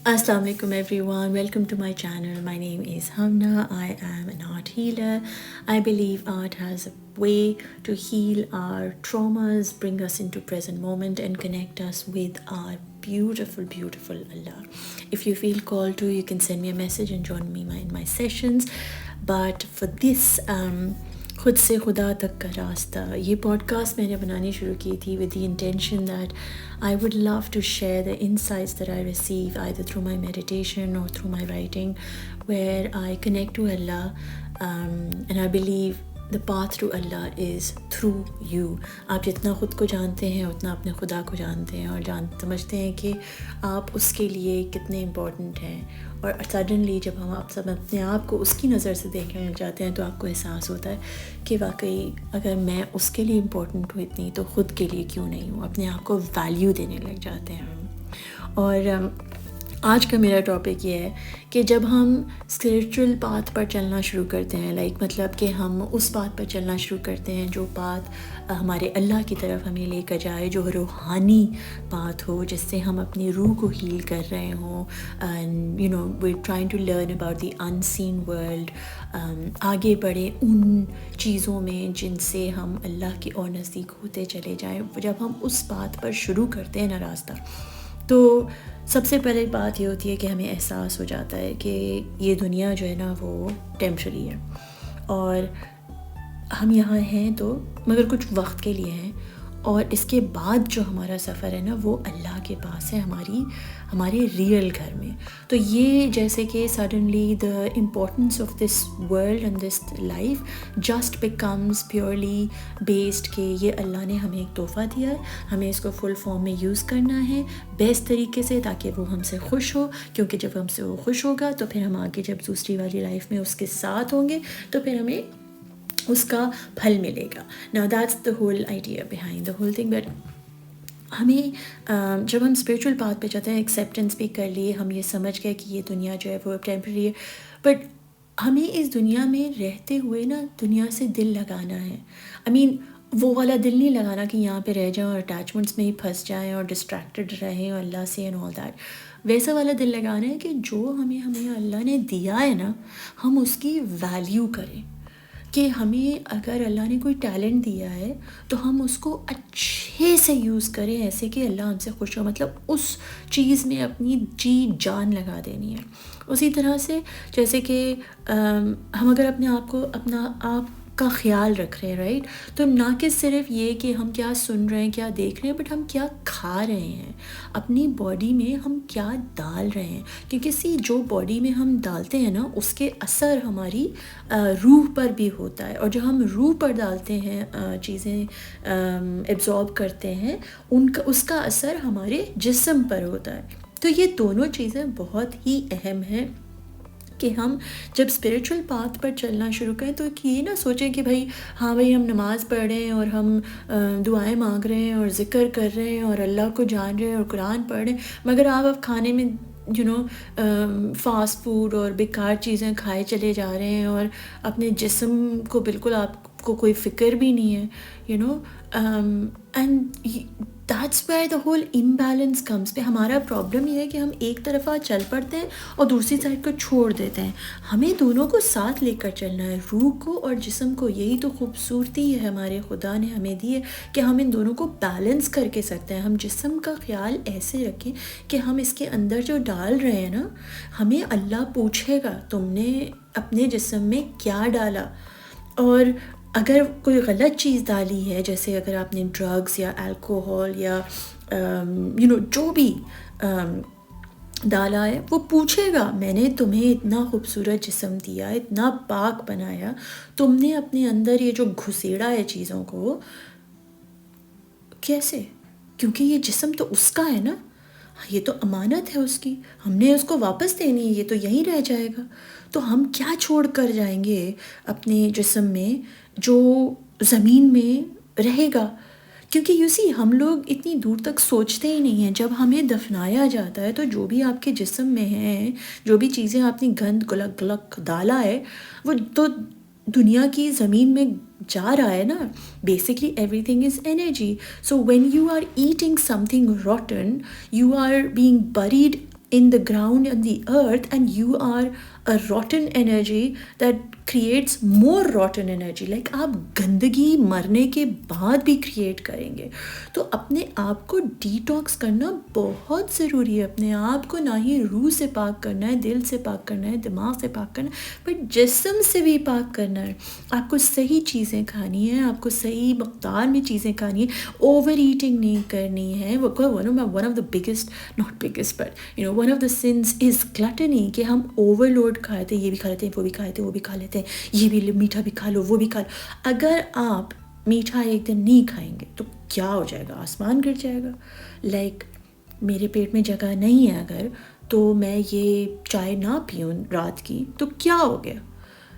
Assalamu alaikum everyone. Welcome to my channel. My name is Hamna. I am an art healer. I believe art has a way to heal our traumas, bring us into present moment and connect us with our beautiful, beautiful Allah. If you feel called to, you can send me a message and join me in my sessions. But for this خود سے خدا تک کا راستہ یہ pod cost میں نے بنانی شروع کی تھی with the intention that I would love to share the insights that I receive either through my meditation اور through my writing where I connect to Allah and I believe the path to Allah is through you. آپ جتنا خود کو جانتے ہیں اتنا اپنے خدا کو جانتے ہیں اور سمجھتے ہیں کہ آپ اس کے لیے کتنے امپورٹنٹ ہیں. اور سڈنلی جب ہم آپ سب اپنے آپ کو اس کی نظر سے دیکھنے لگ جاتے ہیں تو آپ کو احساس ہوتا ہے کہ واقعی اگر میں اس کے لیے امپورٹنٹ ہوں اتنی تو خود کے لیے کیوں نہیں ہوں. اپنے آپ کو ویلیو دینے لگ جاتے ہیں. اور آج کا میرا ٹاپک یہ ہے کہ جب ہم اسپریچول پاتھ پر چلنا شروع کرتے ہیں مطلب کہ ہم اس بات پر چلنا شروع کرتے ہیں جو بات ہمارے اللہ کی طرف ہمیں لے کر جائے, جو روحانی بات ہو جس سے ہم اپنی روح کو ہیل کر رہے ہوں. And we trying to learn about the unseen world. آگے بڑھیں ان چیزوں میں جن سے ہم اللہ کی اور نزدیک ہوتے چلے جائیں. جب ہم اس بات پر شروع کرتے ہیں نا راستہ, تو سب سے پہلے بات یہ ہوتی ہے کہ ہمیں احساس ہو جاتا ہے کہ یہ دنیا جو ہے نا وہ ٹیمپرری ہے اور ہم یہاں ہیں تو مگر کچھ وقت کے لیے ہیں, اور اس کے بعد جو ہمارا سفر ہے نا وہ اللہ کے پاس ہے, ہمارے ریئل گھر میں. تو یہ جیسے کہ suddenly the importance of this world and this life just becomes purely based کہ یہ اللہ نے ہمیں ایک تحفہ دیا ہے, ہمیں اس کو فل فارم میں یوز کرنا ہے بیسٹ طریقے سے تاکہ وہ ہم سے خوش ہو, کیونکہ جب ہم سے وہ خوش ہوگا تو پھر ہم آگے جب دوسری والی لائف میں اس کے ساتھ ہوں گے تو پھر ہمیں اس کا پھل ملے گا. Now that's the whole idea behind the whole thing. But ہمیں جب ہم اسپریچول پاتھ پہ جاتے ہیں, ایکسیپٹنس بھی کر لیے, ہم یہ سمجھ گئے کہ یہ دنیا جو ہے وہ ٹیمپرری ہے, بٹ ہمیں اس دنیا میں رہتے ہوئے نا دنیا سے دل لگانا ہے. وہ والا دل نہیں لگانا کہ یہاں پہ رہ جائیں اور اٹیچمنٹس میں ہی پھنس جائیں اور ڈسٹریکٹڈ رہیں اور اللہ سے اینڈ آل دیٹ. ویسا والا دل لگانا ہے کہ جو ہمیں اللہ نے دیا ہے نا ہم اس کی ویلیو کریں, کہ ہمیں اگر اللہ نے کوئی ٹیلنٹ دیا ہے تو ہم اس کو اچھے سے یوز کریں ایسے کہ اللہ ہم سے خوش ہو, مطلب اس چیز میں اپنی جی جان لگا دینی ہے. اسی طرح سے جیسے کہ ہم اگر اپنے آپ کا خیال رکھ رہے ہیں رائٹ, تو نہ کہ صرف یہ کہ ہم کیا سن رہے ہیں کیا دیکھ رہے ہیں, بٹ ہم کیا کھا رہے ہیں, اپنی باڈی میں ہم کیا ڈال رہے ہیں, کیونکہ جو باڈی میں ہم ڈالتے ہیں نا اس کے اثر ہماری روح پر بھی ہوتا ہے, اور جو ہم روح پر ڈالتے ہیں چیزیں ایبزارب کرتے ہیں اس کا اثر ہمارے جسم پر ہوتا ہے. تو یہ دونوں چیزیں بہت ہی اہم ہیں کہ ہم جب اسپریچول پاتھ پر چلنا شروع کریں تو یہ نہ سوچیں کہ ہم نماز پڑھ رہے ہیں اور ہم دعائیں مانگ رہے ہیں اور ذکر کر رہے ہیں اور اللہ کو جان رہے ہیں اور قرآن پڑھ رہے ہیں, مگر آپ کھانے میں فاسٹ فوڈ اور بیکار چیزیں کھائے چلے جا رہے ہیں اور اپنے جسم کو بالکل آپ کو کوئی فکر بھی نہیں ہے, and that's where the whole imbalance comes. پہ ہمارا پرابلم یہ ہے کہ ہم ایک طرفہ چل پڑتے ہیں اور دوسری سائڈ کو چھوڑ دیتے ہیں. ہمیں دونوں کو ساتھ لے کر چلنا ہے, روح کو اور جسم کو. یہی تو خوبصورتی ہے ہمارے خدا نے ہمیں دی ہے کہ ہم ان دونوں کو بیلنس کر کے سکتے ہیں. ہم جسم کا خیال ایسے رکھیں کہ ہم اس کے اندر جو ڈال رہے ہیں نا, ہمیں اللہ پوچھے گا تم نے اپنے جسم میں کیا ڈالا, اور اگر کوئی غلط چیز ڈالی ہے جیسے اگر آپ نے ڈرگس یا الکوہول یا جو بھی ڈالا ہے وہ پوچھے گا, میں نے تمہیں اتنا خوبصورت جسم دیا, اتنا پاک بنایا, تم نے اپنے اندر یہ جو گھسیڑا ہے چیزوں کو کیسے, کیونکہ یہ جسم تو اس کا ہے نا, یہ تو امانت ہے اس کی, ہم نے اس کو واپس دینی ہے, یہ تو یہیں رہ جائے گا. تو ہم کیا چھوڑ کر جائیں گے اپنے جسم میں جو زمین میں رہے گا, کیونکہ ہم لوگ اتنی دور تک سوچتے ہی نہیں ہیں. جب ہمیں دفنایا جاتا ہے تو جو بھی آپ کے جسم میں ہیں, جو بھی چیزیں آپ نے گند گلک گلک ڈالا ہے وہ تو دنیا کی زمین میں جا رہا ہے نا. Basically everything is energy. So when you are eating something rotten, you are being bred in the ground and the earth, and you are a rotten energy that creates more rotten energy. Like آپ گندگی مرنے کے بعد بھی create کریں گے. تو اپنے آپ کو ڈیٹاکس کرنا بہت ضروری ہے. اپنے آپ کو نہ ہی روح سے پاک کرنا ہے, دل سے پاک کرنا ہے, دماغ سے پاک کرنا ہے, بٹ جسم سے بھی پاک کرنا ہے. آپ کو صحیح چیزیں کھانی ہیں, آپ کو صحیح مقدار میں چیزیں کھانی ہیں, اوور ایٹنگ نہیں کرنی ہے. One of the biggest, not biggest but one of the sins is gluttony, کہ ہم اوور لوڈ کھاتے ہیں, یہ بھی کھا لیتے ہیں, وہ بھی کھا لیتے ہیں, وہ بھی کھا لیتے ہیں, یہ بھی میٹھا بھی کھا لو, وہ بھی کھا لو. اگر آپ میٹھا ایک دن نہیں کھائیں گے تو کیا ہو جائے گا؟ آسمان گر جائے گا. لائک میرے پیٹ میں جگہ نہیں ہے اگر, تو میں یہ چائے نہ پیوں رات کی تو کیا ہو گیا؟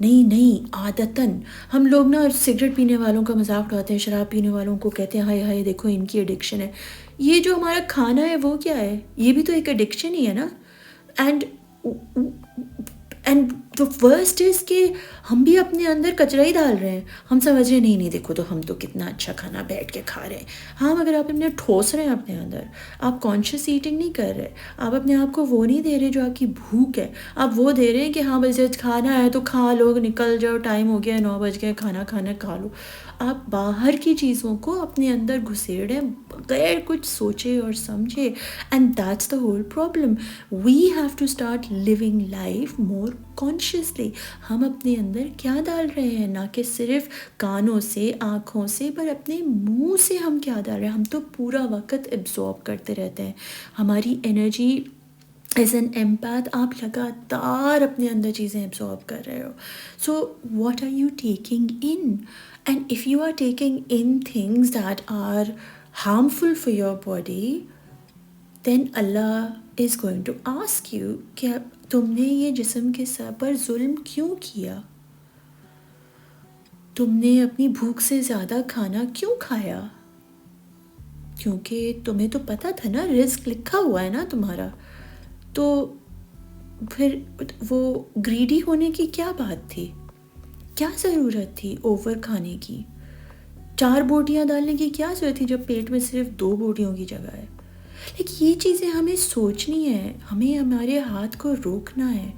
نہیں, عادتاً ہم لوگ نا سگریٹ پینے والوں کا مذاق اڑاتے ہیں, شراب پینے والوں کو کہتے ہیں ہائے ہائے دیکھو ان کی ایڈکشن ہے. یہ جو ہمارا کھانا ہے وہ کیا ہے؟ یہ بھی تو ایک ایڈکشن ہی ہے نا. اینڈ دا ورسٹ از کہ ہم بھی اپنے اندر کچرا ہی ڈال رہے ہیں. ہم سمجھ رہے نہیں دیکھو تو ہم تو کتنا اچھا کھانا بیٹھ کے کھا رہے ہیں. ہاں مگر آپ اپنے ٹھوس رہے ہیں اپنے اندر, آپ کانشیس ایٹنگ نہیں کر رہے, آپ اپنے آپ کو وہ نہیں دے رہے جو آپ کی بھوک ہے. آپ وہ دے رہے ہیں کہ ہاں بس کھانا ہے تو کھا لو, نکل جاؤ, ٹائم ہو گیا, 9 بج گئے, کھانا کھا لو. آپ باہر کی چیزوں کو اپنے اندر گھسیڑیں بغیر کچھ سوچے اور سمجھے. And that's the whole problem. We have to start living life more consciously. ہم اپنے اندر کیا ڈال رہے ہیں, نہ کہ صرف کانوں سے, آنکھوں سے, پر اپنے منہ سے ہم کیا ڈال رہے ہیں. ہم تو پورا وقت ایبزارب کرتے رہتے ہیں. ہماری انرجی ایز این ایمپیتھ, آپ لگاتار اپنے اندر چیزیں ایبزارب کر رہے ہو. So what are you taking in? And if you are taking in things that are harmful for your body, then Allah is going to ask you کہ تم نے یہ جسم کے سر پر ظلم کیوں کیا؟ تم نے اپنی بھوک سے زیادہ کھانا کیوں کھایا؟ کیونکہ تمہیں تو پتہ تھا نا, رزق لکھا ہوا ہے نا تمہارا. تو پھر وہ گریڈی ہونے کی کیا بات تھی؟ کیا ضرورت تھی اوور کھانے کی؟ 4 بوٹیاں ڈالنے کی کیا ضرورت تھی جب پیٹ میں صرف 2 بوٹیوں کی جگہ ہے؟ لیکن یہ چیزیں ہمیں سوچنی ہے, ہمیں ہمارے ہاتھ کو روکنا ہے,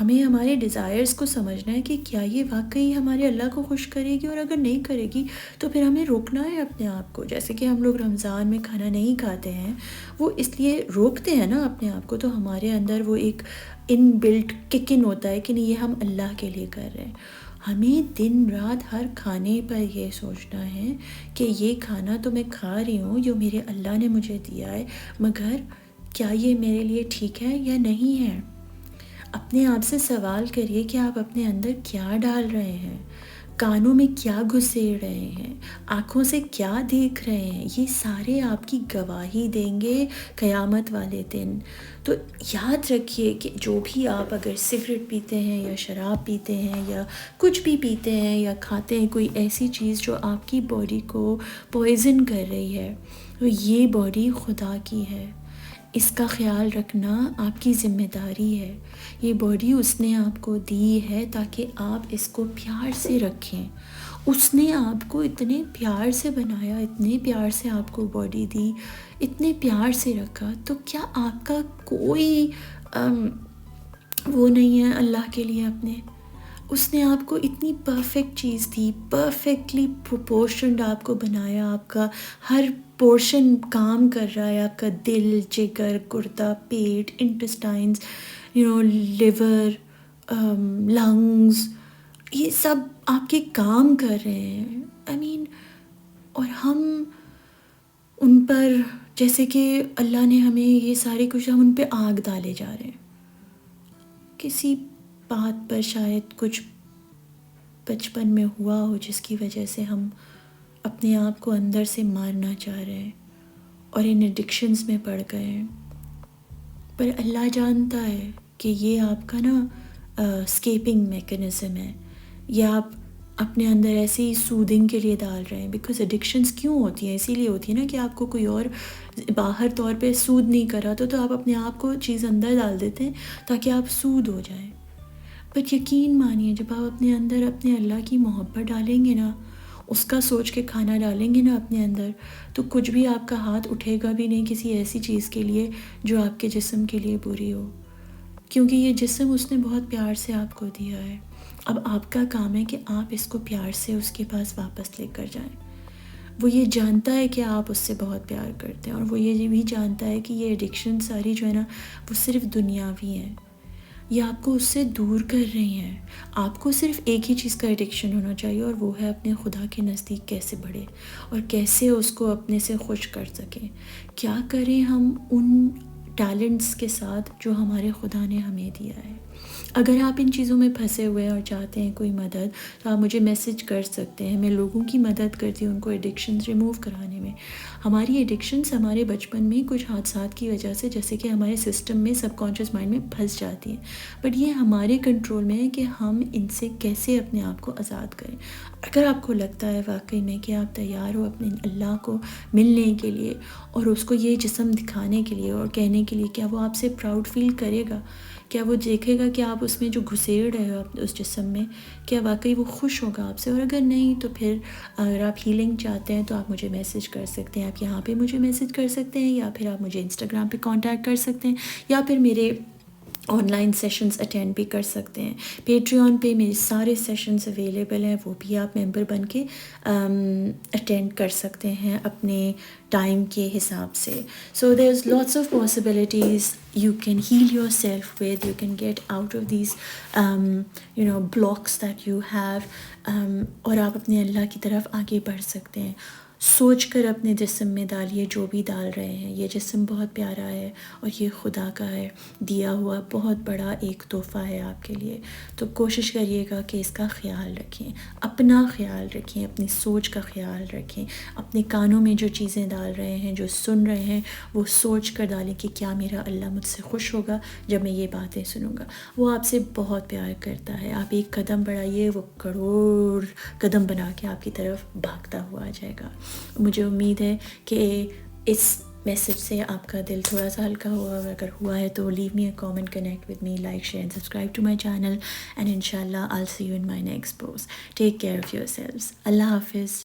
ہمیں ہمارے ڈیزائرز کو سمجھنا ہے کہ کیا یہ واقعی ہمارے اللہ کو خوش کرے گی, اور اگر نہیں کرے گی تو پھر ہمیں روکنا ہے اپنے آپ کو. جیسے کہ ہم لوگ رمضان میں کھانا نہیں کھاتے ہیں, وہ اس لیے روکتے ہیں نا اپنے آپ کو, تو ہمارے اندر وہ ایک ان بلٹ کک ان ہوتا ہے کہ نہیں یہ ہم اللہ کے لیے کر رہے ہیں. ہمیں دن رات ہر کھانے پر یہ سوچنا ہے کہ یہ کھانا تو میں کھا رہی ہوں جو میرے اللہ نے مجھے دیا ہے, مگر کیا یہ میرے لیے ٹھیک ہے یا نہیں ہے؟ اپنے آپ سے سوال کریے کہ آپ اپنے اندر کیا ڈال رہے ہیں, کانوں میں کیا گھسیڑ رہے ہیں, آنکھوں سے کیا دیکھ رہے ہیں. یہ سارے آپ کی گواہی دیں گے قیامت والے دن. تو یاد رکھیے کہ جو بھی آپ اگر سگریٹ پیتے ہیں یا شراب پیتے ہیں یا کچھ بھی پیتے ہیں یا کھاتے ہیں کوئی ایسی چیز جو آپ کی باڈی کو پوائزن کر رہی ہے, تو یہ باڈی خدا کی ہے. اس کا خیال رکھنا آپ کی ذمہ داری ہے. یہ باڈی اس نے آپ کو دی ہے تاکہ آپ اس کو پیار سے رکھیں. اس نے آپ کو اتنے پیار سے بنایا, اتنے پیار سے آپ کو باڈی دی, اتنے پیار سے رکھا, تو کیا آپ کا کوئی وہ نہیں ہے اللہ کے لیے اپنے؟ اس نے آپ کو اتنی پرفیکٹ چیز دی, پرفیکٹلی پروپورشنڈ آپ کو بنایا, آپ کا ہر پورشن کام کر رہا ہے, آپ کا دل, جگر, گردہ, پیٹ, انٹسٹائنز, لیور, لنگز, یہ سب آپ کے کام کر رہے ہیں. اور ہم ان پر جیسے کہ اللہ نے ہمیں یہ سارے کچھ, ہم ان پہ آگ ڈالے جا رہے ہیں. کسی بات پر شاید کچھ بچپن میں ہوا ہو جس کی وجہ سے ہم اپنے آپ کو اندر سے مارنا چاہ رہے ہیں اور ان ایڈکشنز میں پڑ گئے ہیں. پر اللہ جانتا ہے کہ یہ آپ کا نا اسکیپنگ میکنزم ہے, یہ آپ اپنے اندر ایسے ہی سودنگ کے لیے ڈال رہے ہیں. بیکاز ایڈکشنز کیوں ہوتی ہیں؟ اسی لیے ہوتی ہیں نا کہ آپ کو کوئی اور باہر طور پہ سود نہیں کر رہا تو آپ اپنے آپ کو چیز اندر ڈال دیتے ہیں تاکہ آپ سود ہو جائیں. بٹ یقین مانیے جب آپ اپنے اندر اپنے اللہ کی محبت ڈالیں گے نا, اس کا سوچ کے کھانا ڈالیں گے نا اپنے اندر، تو کچھ بھی آپ کا ہاتھ اٹھے گا بھی نہیں کسی ایسی چیز کے لیے جو آپ کے جسم کے لیے بری ہو، کیونکہ یہ جسم اس نے بہت پیار سے آپ کو دیا ہے۔ اب آپ کا کام ہے کہ آپ اس کو پیار سے اس کے پاس واپس لے کر جائیں۔ وہ یہ جانتا ہے کہ آپ اس سے بہت پیار کرتے ہیں، اور وہ یہ بھی جانتا ہے کہ یہ ایڈکشن ساری جو ہے نا وہ صرف دنیاوی ہیں، یہ آپ کو اس سے دور کر رہی ہیں۔ آپ کو صرف ایک ہی چیز کا ایڈکشن ہونا چاہیے، اور وہ ہے اپنے خدا کے نزدیک کیسے بڑھے اور کیسے اس کو اپنے سے خوش کر سکیں۔ کیا کریں ہم ان ٹیلنٹس کے ساتھ جو ہمارے خدا نے ہمیں دیا ہے۔ اگر آپ ان چیزوں میں پھنسے ہوئے ہیں اور چاہتے ہیں کوئی مدد، تو آپ مجھے میسج کر سکتے ہیں۔ میں لوگوں کی مدد کرتی ہوں ان کو ایڈکشنز ریموو کرانے میں۔ ہماری ایڈکشنز ہمارے بچپن میں کچھ حادثات کی وجہ سے جیسے کہ ہمارے سسٹم میں سب کانشیس مائنڈ میں پھنس جاتی ہیں، بٹ یہ ہمارے کنٹرول میں ہے کہ ہم ان سے کیسے اپنے آپ کو آزاد کریں۔ اگر آپ کو لگتا ہے واقعی میں کہ آپ تیار ہو اپنے اللہ کو ملنے کے لیے اور اس کو یہ جسم دکھانے کے لیے اور کہنے کے لیے، کیا وہ آپ سے پراؤڈ فیل کرے گا؟ کیا وہ دیکھے گا کہ آپ اس میں جو گھسیڑ رہے ہو اس جسم میں، کیا واقعی وہ خوش ہوگا آپ سے؟ اور اگر نہیں تو پھر اگر آپ ہیلنگ چاہتے ہیں تو آپ مجھے میسج کر سکتے ہیں۔ آپ یہاں پہ مجھے میسج کر سکتے ہیں، یا پھر آپ مجھے انسٹاگرام پہ کانٹیکٹ کر سکتے ہیں، یا پھر میرے آن لائن سیشنز اٹینڈ بھی کر سکتے ہیں۔ پیٹریون پہ میرے سارے سیشنز اویلیبل ہیں، وہ بھی آپ ممبر بن کے اٹینڈ کر سکتے ہیں اپنے ٹائم کے حساب سے۔ So there is lots of possibilities you can heal yourself with, you can get out of these blocks that you have, اور آپ اپنے اللہ کی طرف آگے بڑھ سکتے ہیں۔ سوچ کر اپنے جسم میں ڈالیے جو بھی ڈال رہے ہیں، یہ جسم بہت پیارا ہے اور یہ خدا کا ہے دیا ہوا بہت بڑا ایک تحفہ ہے آپ کے لیے۔ تو کوشش کریے گا کہ اس کا خیال رکھیں، اپنا خیال رکھیں، اپنی سوچ کا خیال رکھیں، اپنے کانوں میں جو چیزیں ڈال رہے ہیں، جو سن رہے ہیں، وہ سوچ کر ڈالیں کہ کیا میرا اللہ مجھ سے خوش ہوگا جب میں یہ باتیں سنوں گا۔ وہ آپ سے بہت پیار کرتا ہے۔ آپ ایک قدم بڑھائیے، وہ کروڑ قدم بنا کے آپ کی طرف بھاگتا ہوا آ جائے گا۔ مجھے امید ہے کہ اس میسج سے آپ کا دل تھوڑا سا ہلکا ہوا، اگر ہوا ہے تو leave me a comment, connect with me, like, share and subscribe to my channel, and انشاءاللہ I'll see you in my next post. Take care of yourselves. اللہ حافظ۔